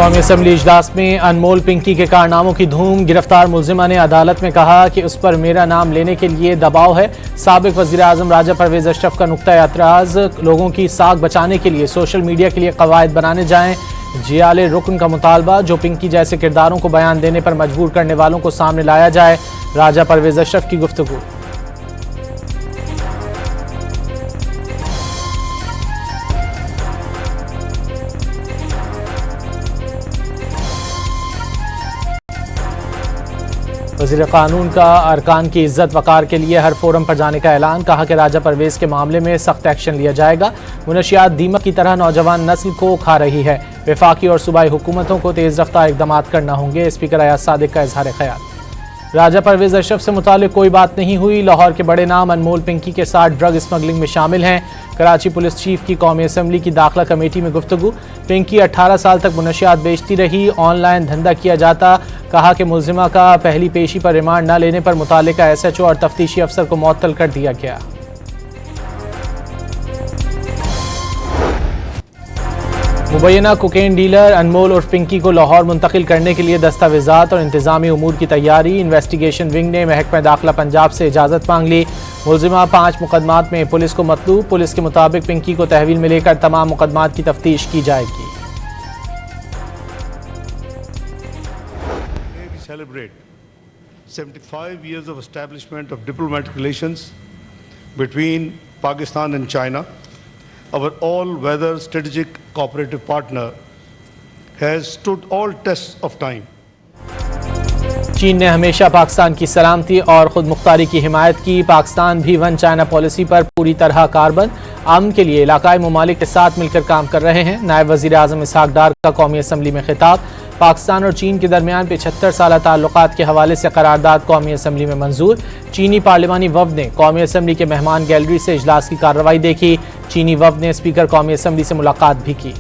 कौमी असम्बली इजलास में अनमोल पिंकी के कारनामों की धूम। गिरफ्तार मुलजिमा ने अदालत में कहा कि उस पर मेरा नाम लेने के लिए दबाव है। साबिक वज़ीर आज़म राजा परवेज अशरफ का नुक्ता एतराज़, लोगों की साख बचाने के लिए सोशल मीडिया के लिए कवायद बनाने जाएं। जियाले रुकन का मुतालबा, जो पिंकी जैसे किरदारों को बयान देने पर मजबूर करने वालों को सामने लाया जाए। राजा परवेज अशरफ की गुफ्तगू। वज़ीर कानून का अरकान की इज्जत वकार के लिए हर फोरम पर जाने का ऐलान। कहा कि राजा परवेज के मामले में सख्त एक्शन लिया जाएगा। मुनशियात दीमक की तरह नौजवान नस्ल को खा रही है। वफाकी और सूबाई हुकूमतों को तेज़ रफ्तार इक़दाम करना होंगे। स्पीकर अयाज सादिक का इजहार ख्याल। राजा परवेज अशरफ से मुतालिक कोई बात नहीं हुई। लाहौर के बड़े नाम अनमोल पिंकी के साथ ड्रग स्मगलिंग में शामिल हैं। कराची पुलिस चीफ की कौमी असम्बली की दाखिला कमेटी में गुफ्तगू। पिंकी 18 साल तक मुनशियात बेचती रही, ऑनलाइन धंधा किया जाता। कहा कि मुलजिमा का पहली पेशी पर रिमांड न लेने पर मुतालिका SHO और तफ्तीशी अफसर को मुअत्तल कर दिया गया। मुबैना कोकेन डीलर अनमोल उर्फ पिंकी को लाहौर मुंतकिल करने के लिए दस्तावेजात और इंतजामी उमूर की तैयारी। इन्वेस्टिगेशन विंग ने महकमा दाखिला पंजाब से इजाज़त मांग ली। मुलजिमा 5 मुकदमात में पुलिस को मतलूब। पुलिस के मुताबिक पिंकी को तहवील में लेकर तमाम मुकदमात की तफ्तीश की जाएगी। Celebrate 75 years of establishment of diplomatic relations between Pakistan and China. Our all-weather strategic cooperative partner has stood all tests of time. चीन ने हमेशा पाकिस्तान की सलामती और खुद मुख्तारी की हिमायत की। पाकिस्तान भी वन चाइना पॉलिसी पर पूरी तरह कारबंद। अमन के लिए इलाकाई ममालिक के साथ मिलकर काम कर रहे हैं। नायब वज़ीर आज़म इसहाक डार का कौमी असम्बली में खिताब। पाकिस्तान और चीन के दरमियान 75 साल ताल्लुकात के हवाले से करारदाद कौमी असम्बली में मंजूर। चीनी पार्लिमानी वफ़द ने कौमी असम्बली के मेहमान गैलरी से इजलास की कार्रवाई देखी। चीनी वफ़द ने स्पीकर कौमी असम्बली से मुलाकात भी की।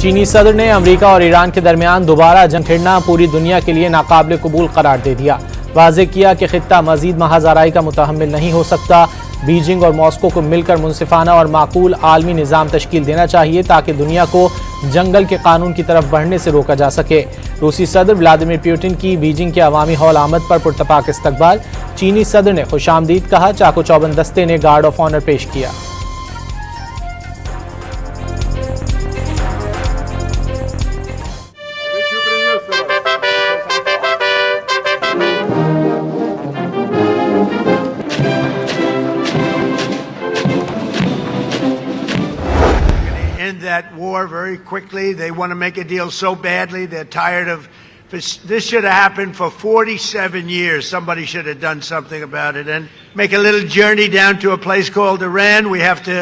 चीनी सदर ने अमेरिका और ईरान के दरमियान दोबारा जंग छिड़ना पूरी दुनिया के लिए नाकाबिल कबूल करार दे दिया। वाज़ेह किया कि खित्ता मजीद महाज़ाराई का मुतहम्मिल नहीं हो सकता। बीजिंग और मॉस्को को मिलकर मुनसिफाना और माकूल आलमी निज़ाम तश्कील देना चाहिए ताकि दुनिया को जंगल के कानून की तरफ बढ़ने से रोका जा सके। रूसी सदर व्लादिमीर पुतिन की बीजिंग के अवामी हौल आमद पर पुरतपाक इस्तकबाल। चीनी सदर ने खुशामदीद कहा। चाको चौबंद दस्ते ने गार्ड ऑफ ऑनर पेश किया। That war very quickly. They want to make a deal so badly. They're tired of this. Should have happened for 47 years. Somebody should have done something about it and make a little journey down to a place called Iran. We have to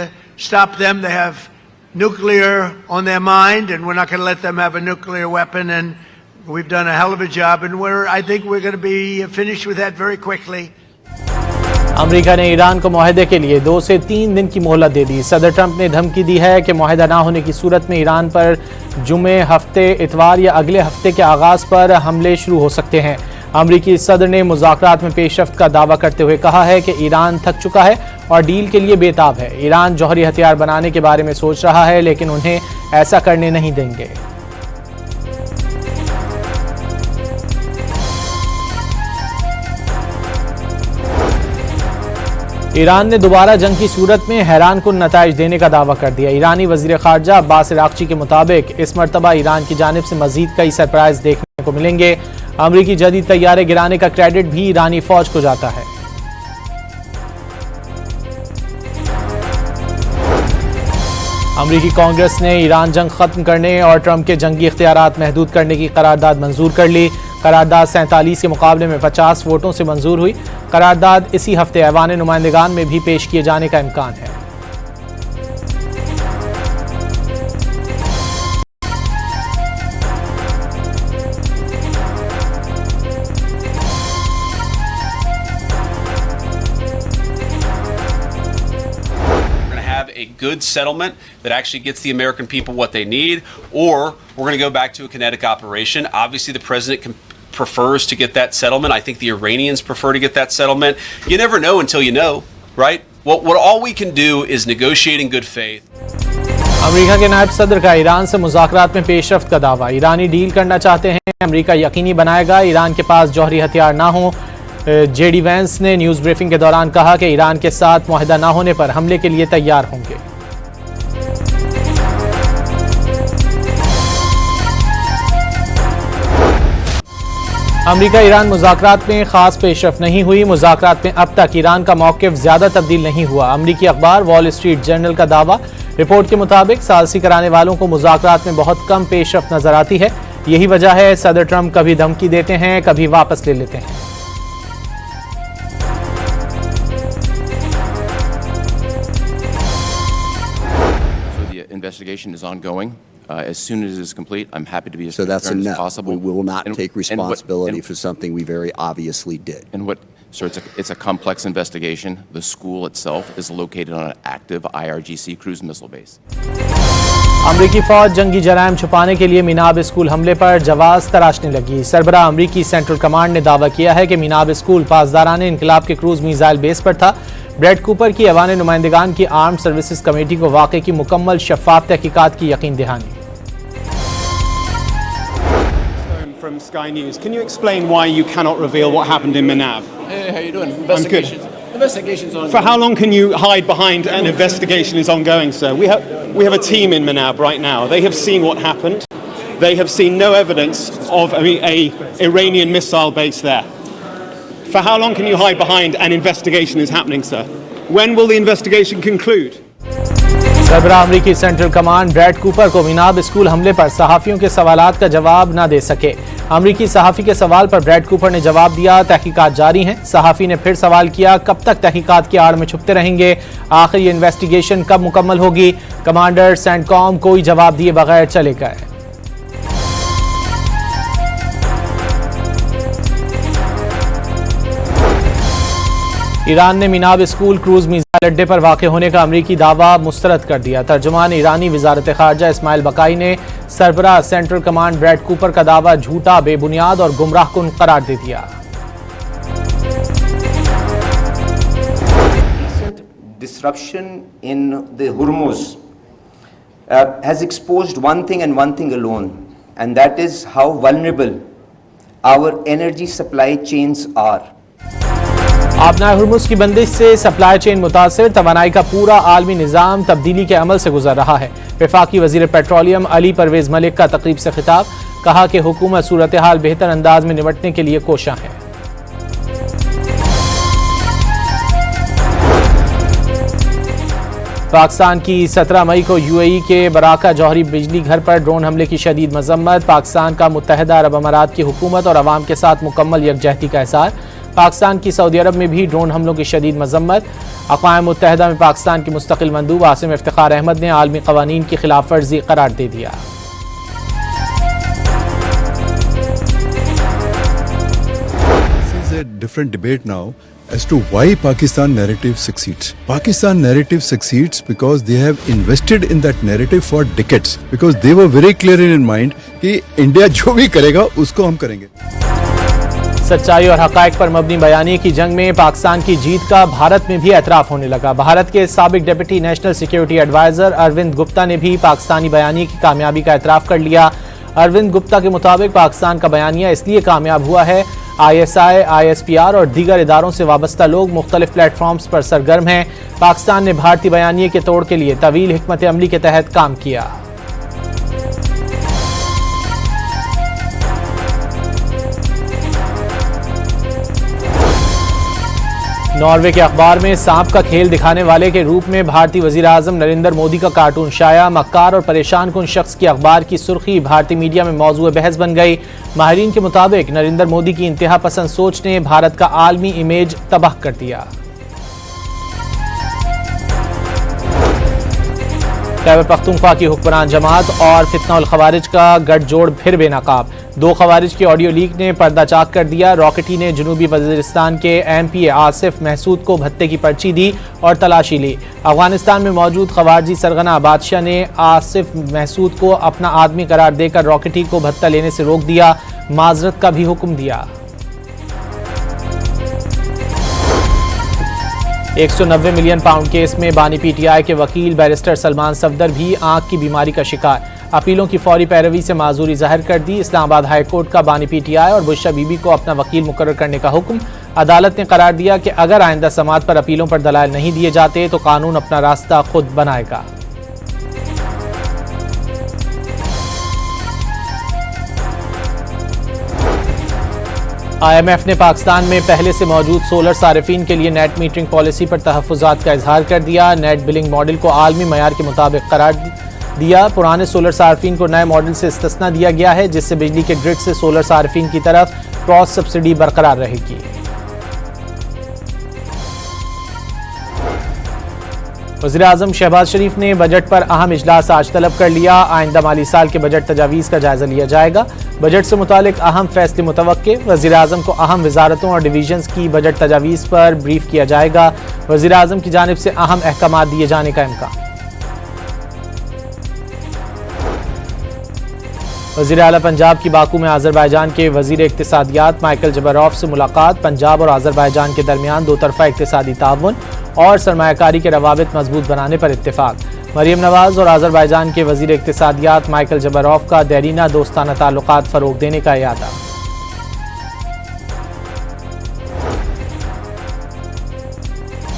stop them. They have nuclear on their mind, and we're not going to let them have a nuclear weapon. And we've done a hell of a job, and I think we're going to be finished with that very quickly. America ने Iran को मुआहदे के लिए 2 से 3 दिन की मोहलत दे दी। सदर Trump ने धमकी दी है कि मुआहदा ना होने की सूरत में ईरान पर जुमे, हफ्ते, इतवार या अगले हफ्ते के आगाज़ पर हमले शुरू हो सकते हैं। अमेरिकी सदर ने मुज़ाकरात में पेशरफ्त का दावा करते हुए कहा है कि ईरान थक चुका है और डील के लिए बेताब है। ईरान जौहरी हथियार बनाने के बारे में सोच रहा है, लेकिन उन्हें ऐसा करने नहीं देंगे। ईरान ने दोबारा जंग की सूरत में हैरान कुन नताइज देने का दावा कर दिया। ईरानी वज़ीर ख़ारजा अब्बास अराग़ची के मुताबिक इस मरतबा ईरान की जानिब से मज़ीद कई सरप्राइज देखने को मिलेंगे। अमरीकी जदीद तैयारे गिराने का क्रेडिट भी ईरानी फ़ौज को जाता है। अमरीकी कांग्रेस ने ईरान जंग ख़त्म करने और ट्रंप के जंगी इख्तियारात महदूद करने की करारदाद मंजूर कर ली। करारदाद 47 के मुकाबले में 50 वोटों से मंजूर हुई। करारदाद इसी हफ्ते ऐवान नुमाइंदगान में भी पेश किए जाने का इम्कान है। have a good settlement that actually gets the American people what they need, or we're going to go back to a kinetic operation. Obviously, the president prefers to get that settlement. I think the Iranians prefer to get that settlement. You never know until you know, right? What all we can do is negotiate in good faith. America के नायब सदर का Iran से मुज़ाकरात में पेशरफ्त का दावा। ईरानी deal करना चाहते हैं, अमेरिका यकीनी बनाएगा ईरान के पास जौहरी हथियार ना हो। जेडी वैंस ने न्यूज़ ब्रीफिंग के दौरान कहा कि ईरान के साथ मुआहदा ना होने पर हमले के लिए तैयार होंगे। अमेरिका ईरान मुज़ाकरात में खास पेशरफ्त नहीं हुई। मुज़ाकरात में अब तक ईरान का मौक़िफ़ ज़्यादा तब्दील नहीं हुआ। अमरीकी अखबार वॉल स्ट्रीट जर्नल का दावा। रिपोर्ट के मुताबिक सालसी कराने वालों को मुज़ाकरात में बहुत कम पेशरफ्त नजर आती है। यही वजह है सदर ट्रंप कभी धमकी देते हैं, कभी वापस ले लेते हैं। Investigation is ongoing. As soon as it is complete, I'm happy to be as So that's a transparent as no. possible. We will not take responsibility and for something we very obviously did. So it's a complex investigation. The school itself is located on an active IRGC cruise missile base. अमरीकी फौज जंगी जराइम छुपाने के लिए मीनाब school हमले पर जवाब तराशने लगी। सरबराह अमरीकी सेंट्रल कमांड ने दावा किया है कि मीनाब स्कूल पासदारान इनकलाब के क्रूज मिसाइल बेस पर था। ब्रैड कूपर की ऐवान नुमाइंदगान की आर्म सर्विसेज कमेटी को वाक़े की मुकम्मल शफ़ाफ़ तहकीकात की यकीन दहानी। From Sky News, can you explain why you cannot reveal what happened in Manab? Hey, how you doing? Investigations on. For how long can you hide behind an investigation is ongoing, sir? We have a team in Manab right now. They have seen what happened. They have seen no evidence of a Iranian missile base there. For how long can you hide behind an investigation is happening, sir? When will the investigation conclude? सरबराह अमरीकी central command Brad Cooper को मीनाब school हमले पर सहाफ़ियों के सवालात का जवाब न दे सके। अमरीकी सहाफ़ी के सवाल पर ब्रैड कूपर ने जवाब दिया, तहकीकात जारी हैं। सहाफ़ी ने फिर सवाल किया, कब तक तहकीकात की आड़ में छुपते रहेंगे? आखिर ये इन्वेस्टिगेशन कब मुकम्मल होगी? कमांडर सेंटकॉम कोई जवाब दिए बगैर चले गए। ईरान ने मीनाब स्कूल क्रूज मिसाइल अड्डे पर वाक़ होने का अमरीकी दावा मुस्तरद कर दिया। तर्जुमान ईरानी वज़ारत ख़ारजा इस्माइल बकाई ने सरबराह सेंट्रल कमांड ब्रैड कूपर का दावा झूठा, बेबुनियाद और गुमराहकुन करार दे दिया। Disruption in the Hormuz has exposed one thing and one thing alone, and that is how vulnerable our energy supply chains are. आबनाए Hormuz की बंदिश से सप्लाई चेन मुतासिर, तवानाई का पूरा आलमी निज़ाम तब्दीली के अमल से गुजर रहा है। वफाकी वज़ीर पेट्रोलियम अली परवेज़ मलिक का तकरीब से खिताब, कहा कि हुकूमत सूरत हाल बेहतर अंदाज में निपटने के लिए कोशां है। पाकिस्तान की 17 मई को यूएई के बराका जौहरी बिजली घर पर ड्रोन हमले की शदीद मजम्मत। पाकिस्तान का मुत्तहिदा अरब अमारात की हुकूमत और अवाम के साथ मुकम्मल यकजहती का इज़हार। पाकिस्तान की सऊदी अरब में भी ड्रोन हमलों की शदीद मजम्मत। अक़वाम मुत्तहिदा में पाकिस्तान के मुस्तकिल मंदूब आसिम इफ्तिखार अहमद ने आलमी क़वानीन की खिलाफ वर्जी करार दे दिया। This is a different debate now as to why Pakistan narrative succeeds. Pakistan narrative succeeds because they have invested in that narrative for decades. Because they were very clear in mind कि India जो भी करेगा उसको हम करेंगे। सच्चाई और हक़ाइक़ पर मबनी बयानी की जंग में पाकिस्तान की जीत का भारत में भी एतराफ़ होने लगा। भारत के साबिक deputy national security adviser Arvind Gupta ने भी पाकिस्तानी बयानी की कामयाबी का एतराफ़ कर लिया। अरविंद गुप्ता के मुताबिक पाकिस्तान का बयानिया इसलिए कामयाब हुआ है, ISI, ISPR और दीगर इदारों से वाबस्ता लोग मुख्तलिफ प्लेटफॉर्म्स पर सरगर्म हैं। पाकिस्तान ने भारतीय बयानिए के तोड़ के लिए तवील हिकमत अमली के तहत काम किया। नॉर्वे के अखबार में सांप का खेल दिखाने वाले के रूप में भारतीय वजीर आजम नरेंद्र मोदी का कार्टून शाया। मक्कार और परेशान कुन शख्स की अखबार की सुर्खी भारतीय मीडिया में मौजूद बहस बन गई। माहिरीन के मुताबिक नरेंद्र मोदी की इंतहा पसंद सोच ने भारत का आलमी इमेज तबाह कर दिया। खैबर पख्तूनख्वा की हुक्मरान जमात और फितना उल खवारिज का गठजोड़ फिर बेनकाब। 2 खवारिज की ऑडियो लीक ने पर्दा चाक कर दिया। रॉकेटी ने जनूबी वजीरिस्तान के MP आसिफ महसूद को भत्ते की पर्ची दी और तलाशी ली। अफगानिस्तान में मौजूद खवारजी सरगना बादशाह ने आसिफ महसूद को अपना आदमी करार देकर रॉकेटी को भत्ता लेने से रोक दिया, माजरत का भी हुक्म दिया। 190 मिलियन पाउंड केस में बानी PTI के वकील बैरिस्टर सलमान सफदर भी आंख की बीमारी का शिकार। अपीलों की फौरी पैरवी से माजूरी जाहिर कर दी। इस्लामाबाद हाई कोर्ट का बानी PTI और बुशरा बीबी को अपना वकील मुकर्रर करने का हुक्म। अदालत ने करार दिया कि अगर आइंदा समात पर अपीलों पर दलाइल नहीं दिए जाते तो कानून अपना रास्ता खुद बनाएगा। IMF ने पाकिस्तान में पहले से मौजूद सोलर सारिफीन के लिए नेट मीटरिंग पॉलिसी पर तहफ़्फ़ुज़ात का इजहार कर दिया। नेट बिलिंग मॉडल को आलमी मयार के मुताबिक करार दिया। पुराने सोलर सारिफीन को नए मॉडल से इस्तिस्ना दिया गया है, जिससे बिजली के ग्रिड से सोलर सारिफीन की तरफ क्रॉस सब्सिडी बरकरार रहेगी। वज़ीर-ए-आज़म शहबाज शरीफ ने बजट पर अहम इजलास आज तलब कर लिया। आइंदा माली साल के बजट तजावीज़ का जायजा लिया जाएगा। बजट से मुतालिक अहम फैसले मुतवक्के। वज़ीर-ए-आज़म को अहम वजारतों और डिवीजन्स की बजट तजावीज़ पर ब्रीफ किया जाएगा। वज़ीर-ए-आज़म की जानिब से अहम अहकाम दिए जाने का इम्कान। वज़ीर आला पंजाब की बाकू में आज़रबाईजान के वज़ीर इक़्तिसादियात माइकल जबरोफ से मुलाकात। पंजाब और आज़रबाईजान के दरमियान 2 तरफ़ा इक़्तिसादी ताउन और सरमायाकारी के रवाबित मजबूत बनाने पर इत्तेफाक। मरियम नवाज और आज़रबाईजान के वज़ीर इक़्तिसादियात माइकल जबरोफ का देरीना दोस्ताना ताल्लुकात फ़रोग़ देने का इरादा।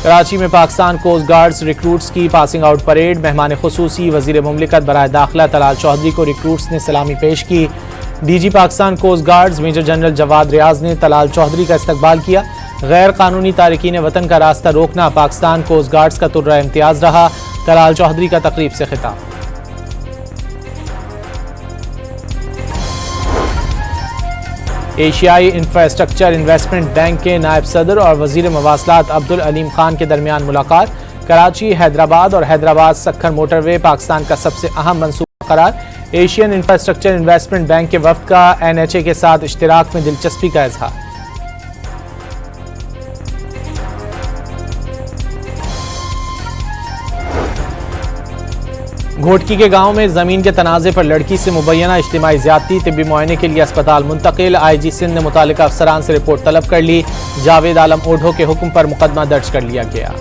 कराची में पाकिस्तान कोस्ट गार्ड्स रिक्रूट्स की पासिंग आउट परेड। मेहमान खुसूसी वज़ीर मुमलिकत बराए दाखिला तलाल चौधरी को रिक्रूट्स ने सलामी पेश की। DG Pakistan coast guards major general Jawad Riaz ने तलाल चौधरी का इस्तकबाल किया। गैर कानूनी तारिकीन वतन का रास्ता रोकना पाकिस्तान कोस्ट गार्ड्स का तुर्रा इम्तियाज रहा। तलाल चौधरी का तकरीब से खिताब। एशियाई इंफ्रास्ट्रक्चर इन्वेस्टमेंट बैंक के नायब सदर और वजीर मवासलात अब्दुल अलीम खान के दरमियान मुलाकात। कराची, हैदराबाद और हैदराबाद सक्खर मोटरवे पाकिस्तान का सबसे अहम मंसूबा करार। एशियन इंफ्रास्ट्रक्चर इन्वेस्टमेंट बैंक के वफ्द का NHA के साथ इश्तिराक में दिलचस्पी का इजहार। घोटकी के गांव में जमीन के तनाज़े पर लड़की से मुबैना इज्तिमाई ज़्यादती। तिब्बी मुआयने के लिए अस्पताल मुंतकिल। IG सिंध ने मुतालिका अफसरान से रिपोर्ट तलब कर ली। जावेद आलम ओढ़ो के हुक्म पर मुकदमा दर्ज कर लिया गया।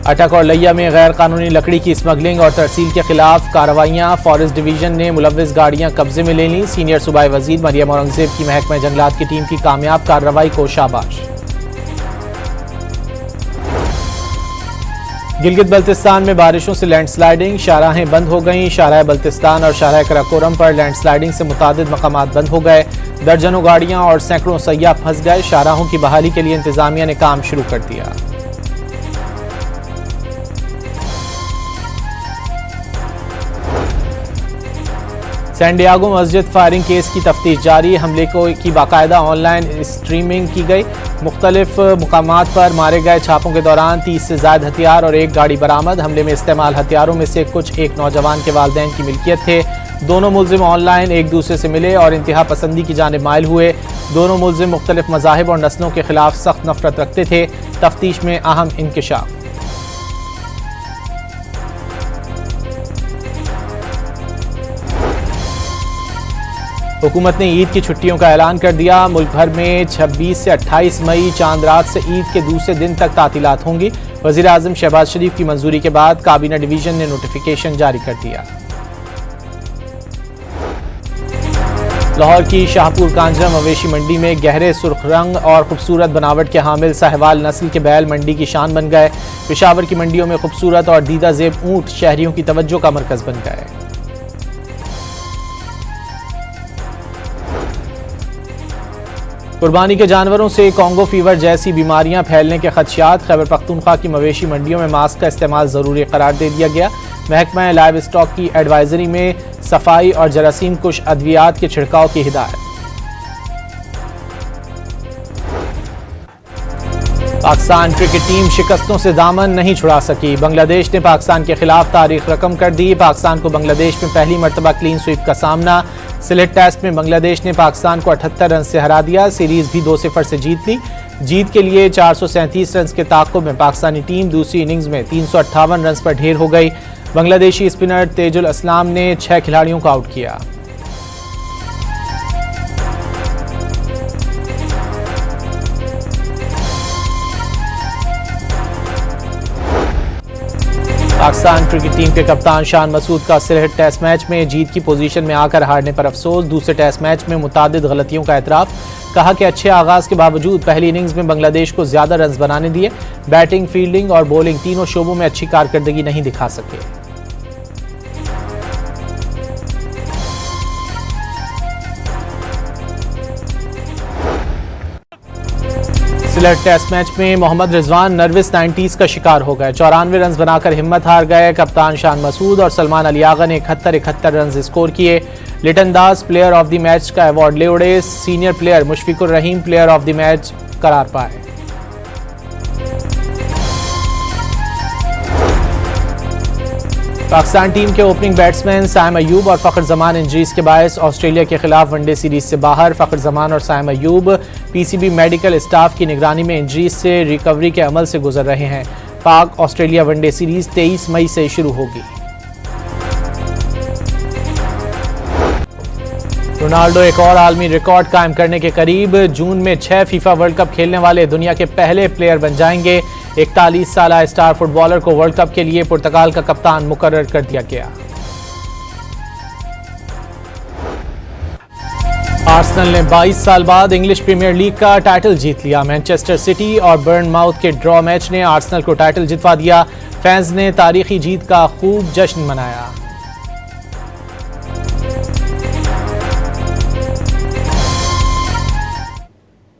अटक और लैया में गैर कानूनी लकड़ी की स्मगलिंग और तरसील के खिलाफ कार्रवाइयां। फॉरेस्ट डिवीजन ने मुलव्विस गाड़ियां कब्जे में ले लीं। सीनियर सूबाई वजीर मरियम औरंगजेब की महकमा जंगलात की टीम की कामयाब कार्रवाई को शाबाश। गिलगित बल्तिस्तान में बारिशों से लैंडस्लाइडिंग। शाहराहें बंद हो गईं। शाहराह बल्तिस्तान और शाहराह कराकोरम पर लैंडस्लाइडिंग से मुतादिद मकामात बंद हो गए। दर्जनों गाड़ियां और सैकड़ों सयाह फंस गए। शाहराहों की बहाली के लिए इंतजामिया ने काम शुरू कर दिया। सैन डियागो मस्जिद फायरिंग केस की तफ्तीश जारी। हमले की बाकायदा ऑनलाइन स्ट्रीमिंग की गई। मुख्तलिफ मुकामात पर मारे गए छापों के दौरान 30 से ज़ायद हथियार और एक गाड़ी बरामद। हमले में इस्तेमाल हथियारों में से कुछ एक नौजवान के वालिदैन की मिल्कियत थे। दोनों मुल्जिम ऑनलाइन एक दूसरे से मिले और इंतहा पसंदी की जानिब माइल हुए। दोनों मुल्जिम मुख्तलिफ मज़ाहिब और नस्लों के खिलाफ सख्त नफरत रखते थे। तफ्तीश में अहम इंकिशाफ। हुकूमत ने ईद की छुट्टियों का ऐलान कर दिया। मुल्क भर में 26 से 28 मई चांद रात से ईद के दूसरे दिन तक तातीलात होंगी। वज़ीर आज़म शहबाज शरीफ की मंजूरी के बाद काबीना डिवीजन ने नोटिफिकेशन जारी कर दिया। लाहौर की शाहपुर कांजरा मवेशी मंडी में गहरे सुर्ख रंग और खूबसूरत बनावट के हामिल साहिवाल नस्ल के बैल मंडी की शान बन गए। पेशावर की मंडियों में खूबसूरत और दीदा ज़ेब ऊँट शहरियों की तवज्जो का मरकज बन गए। कुर्बानी के जानवरों से कॉन्गो फीवर जैसी बीमारियां फैलने के खदशात। खैबर पख्तूनख्वा की मवेशी मंडियों में मास्क का इस्तेमाल ज़रूरी करार दे दिया गया। महकमा लाइव स्टॉक की एडवाइजरी में सफाई और जरासीम कुश अद्वियात के छिड़काव की हिदायत। पाकिस्तान क्रिकेट टीम शिकस्तों से दामन नहीं छुड़ा सकी। बांग्लादेश ने पाकिस्तान के खिलाफ तारीख रकम कर दी। पाकिस्तान को बांग्लादेश में पहली मरतबा क्लीन स्वीप का सामना। सिलेट टेस्ट में बांग्लादेश ने पाकिस्तान को 78 रन से हरा दिया। सीरीज भी 2-0 से जीत ली। जीत के लिए 437 रन के ताक़ुब में पाकिस्तानी टीम दूसरी इनिंग्स में 358 रन पर ढेर हो गई। बांग्लादेशी स्पिनर तेजुल असलाम ने 6 खिलाड़ियों को आउट किया। पाकिस्तान क्रिकेट टीम के कप्तान शान मसूद का सिलेट टेस्ट मैच में जीत की पोजीशन में आकर हारने पर अफसोस। दूसरे टेस्ट मैच में मुतादिद गलतियों का एतराफ। कहा कि अच्छे आगाज के बावजूद पहली इनिंग्स में बांग्लादेश को ज्यादा रन बनाने दिए। बैटिंग, फील्डिंग और बॉलिंग तीनों शोबों में अच्छी कारकर्दगी नहीं दिखा सके। सिलेट टेस्ट मैच में मोहम्मद रिजवान नर्वस 90s का शिकार हो गए। 94 रन बनाकर हिम्मत हार गए। कप्तान शान मसूद और सलमान अली आगा ने 71 रन स्कोर किए। लिटन दास प्लेयर ऑफ द मैच का अवार्ड ले उड़े। Senior player Mushfiqur Rahim player of the match करार पाए। पाकिस्तान टीम के ओपनिंग बैट्समैन साइम अयूब और फ़खर जमान इंजरीज के बायस ऑस्ट्रेलिया के खिलाफ वनडे सीरीज से बाहर। फ़खर जमान और Saim Ayub PCB medical staff की निगरानी में इंजरीज से रिकवरी के अमल से गुजर रहे हैं। पाक ऑस्ट्रेलिया वनडे सीरीज 23 मई से शुरू होगी। रोनाल्डो एक और आलमी रिकॉर्ड कायम करने के करीब। जून में 6 फीफा वर्ल्ड कप खेलने वाले दुनिया के पहले प्लेयर बन जाएंगे। 41 साला स्टार फुटबॉलर को वर्ल्ड कप के लिए पुर्तगाल का कप्तान मुकर्रर कर दिया गया। आर्सेनल ने 22 साल बाद इंग्लिश प्रीमियर लीग का टाइटल जीत लिया। मैनचेस्टर सिटी और बर्नमाउथ के ड्रॉ मैच ने आर्सेनल को टाइटल जितवा दिया। फैंस ने तारीखी जीत का खूब जश्न मनाया।